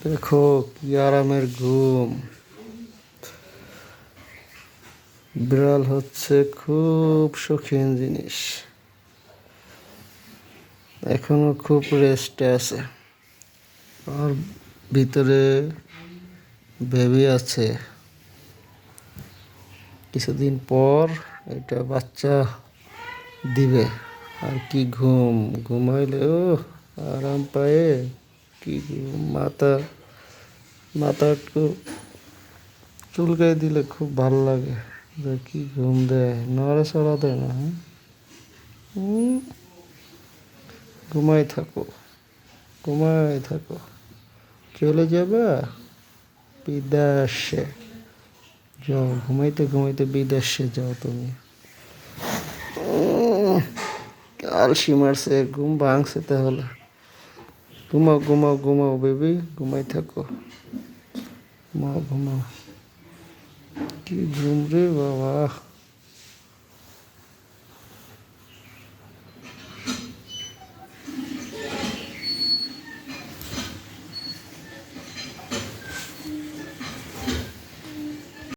দেখো কি আরামের ঘুম। বিড়াল হচ্ছে খুব শৌখিন জিনিস, এখনো খুব রেস্টে আছে। আর ভিতরে বেবি আছে, কিছুদিন পর এটা বাচ্চা দিবে। আর কি ঘুম, ঘুমাইলে ও আরাম পায়ে, কি ঘুম। মাথা একটু চুলকাই দিলে খুব ভালো লাগে, যে কি ঘুম দেয়, নড়াচড়া দেয় না। হুম, ঘুমাই থাকো, ঘুমাই থাকো, চলে যাবে বিদেশে। যাও ঘুমাইতে ঘুমাইতে বিদেশে যাও তুমি। আলসি মারছে, ঘুম ভাঙছে তাহলে। ঘুমাও ঘুমাও ঘুমাও বেবি, ঘুমাই থাকো, ঘুমাও ঘুমাও। কি ঘুম রে বাবা।